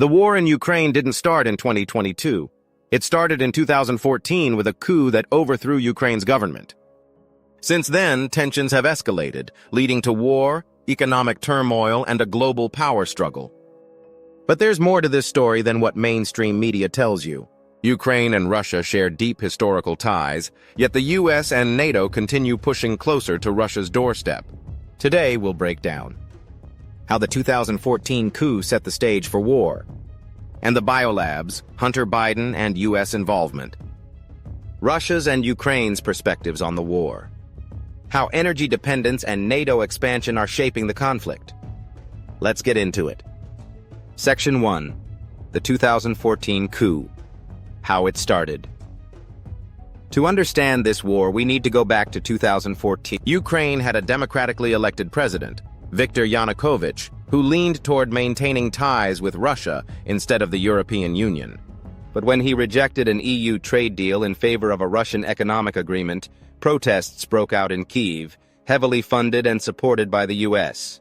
The war in Ukraine didn't start in 2022. It started in 2014 with a coup that overthrew Ukraine's government. Since then, tensions have escalated, leading to war, economic turmoil, and a global power struggle. But there's more to this story than what mainstream media tells you. Ukraine and Russia share deep historical ties, yet the US and NATO continue pushing closer to Russia's doorstep. Today, we'll break down how the 2014 coup set the stage for war, and the Biolabs, Hunter Biden, and US involvement. Russia's and Ukraine's perspectives on the war. How energy dependence and NATO expansion are shaping the conflict. Let's get into it. Section 1. The 2014 coup. How it started. To understand this war, we need to go back to 2014. Ukraine had a democratically elected president, Viktor Yanukovych, who leaned toward maintaining ties with Russia instead of the European Union. But when he rejected an EU trade deal in favor of a Russian economic agreement, protests broke out in Kyiv, heavily funded and supported by the US.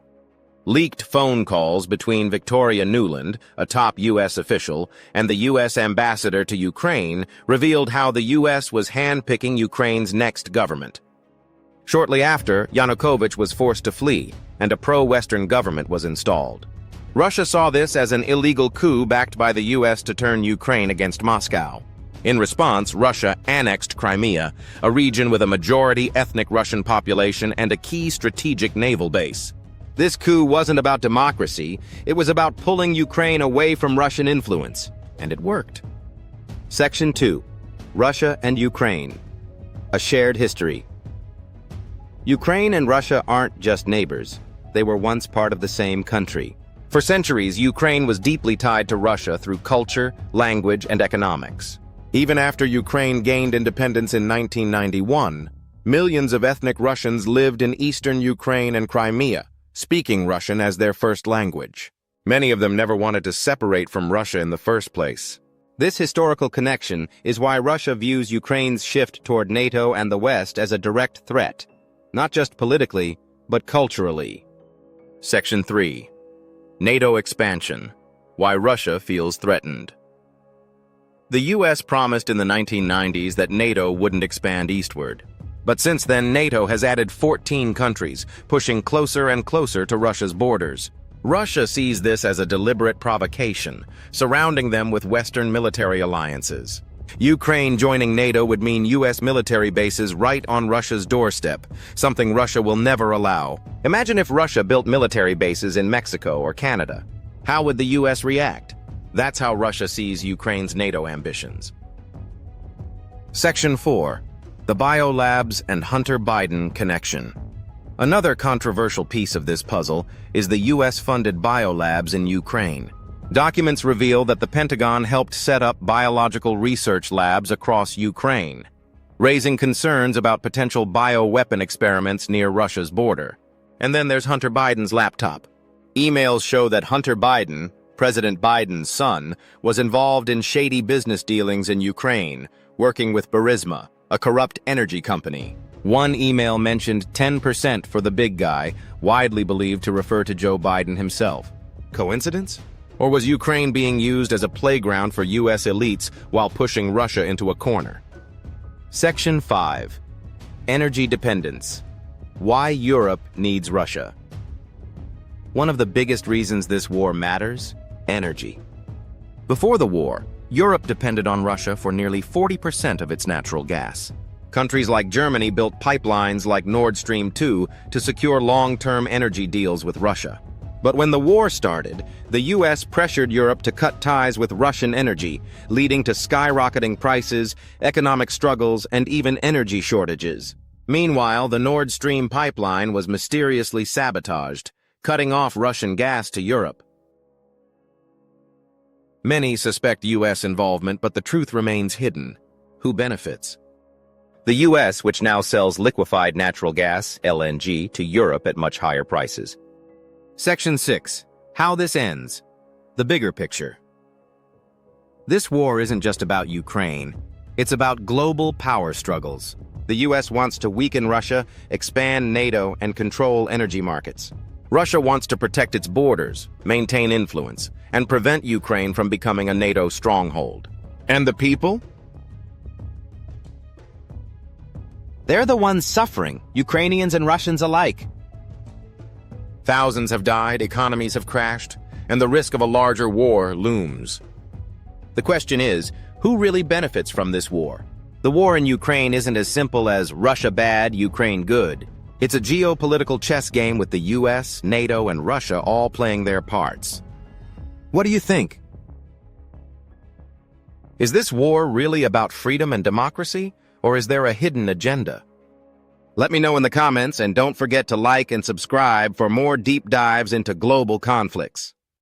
Leaked phone calls between Victoria Nuland, a top U.S. official, and the U.S. ambassador to Ukraine revealed how the U.S. was handpicking Ukraine's next government. Shortly after, Yanukovych was forced to flee, and a pro-Western government was installed. Russia saw this as an illegal coup backed by the U.S. to turn Ukraine against Moscow. In response, Russia annexed Crimea, a region with a majority ethnic Russian population and a key strategic naval base. This coup wasn't about democracy, it was about pulling Ukraine away from Russian influence, and it worked. Section 2. Russia and Ukraine. A shared history. Ukraine and Russia aren't just neighbors, they were once part of the same country. For centuries, Ukraine was deeply tied to Russia through culture, language, and economics. Even after Ukraine gained independence in 1991, millions of ethnic Russians lived in eastern Ukraine and Crimea, speaking Russian as their first language. Many of them never wanted to separate from Russia in the first place. This historical connection is why Russia views Ukraine's shift toward NATO and the West as a direct threat, not just politically, but culturally. Section 3. NATO expansion. Why Russia feels threatened. The U.S. promised in the 1990s that NATO wouldn't expand eastward. But since then, NATO has added 14 countries, pushing closer and closer to Russia's borders. Russia sees this as a deliberate provocation, surrounding them with Western military alliances. Ukraine joining NATO would mean U.S. military bases right on Russia's doorstep, something Russia will never allow. Imagine if Russia built military bases in Mexico or Canada. How would the U.S. react? That's how Russia sees Ukraine's NATO ambitions. Section 4. The Biolabs and Hunter Biden connection. Another controversial piece of this puzzle is the U.S.-funded Biolabs in Ukraine. Documents reveal that the Pentagon helped set up biological research labs across Ukraine, raising concerns about potential bioweapon experiments near Russia's border. And then there's Hunter Biden's laptop. Emails show that Hunter Biden, President Biden's son, was involved in shady business dealings in Ukraine, working with Burisma, a corrupt energy company. One email mentioned 10% for the big guy, widely believed to refer to Joe Biden himself. Coincidence? Or was Ukraine being used as a playground for U.S. elites while pushing Russia into a corner? Section 5. Energy dependence. Why Europe needs Russia. One of the biggest reasons this war matters: energy. Before the war, Europe depended on Russia for nearly 40% of its natural gas. Countries like Germany built pipelines like Nord Stream 2 to secure long-term energy deals with Russia. But when the war started, the U.S. pressured Europe to cut ties with Russian energy, leading to skyrocketing prices, economic struggles, and even energy shortages. Meanwhile, the Nord Stream pipeline was mysteriously sabotaged, cutting off Russian gas to Europe. Many suspect U.S. involvement, but the truth remains hidden. Who benefits? The U.S., which now sells liquefied natural gas, LNG, to Europe at much higher prices. Section 6. How this ends. The bigger picture. This war isn't just about Ukraine. It's about global power struggles. The U.S. wants to weaken Russia, expand NATO, and control energy markets. Russia wants to protect its borders, maintain influence, and prevent Ukraine from becoming a NATO stronghold. And the people? They're the ones suffering, Ukrainians and Russians alike. Thousands have died, economies have crashed, and the risk of a larger war looms. The question is, who really benefits from this war? The war in Ukraine isn't as simple as Russia bad, Ukraine good. It's a geopolitical chess game with the US, NATO, and Russia all playing their parts. What do you think? Is this war really about freedom and democracy, or is there a hidden agenda? Let me know in the comments, and don't forget to like and subscribe for more deep dives into global conflicts.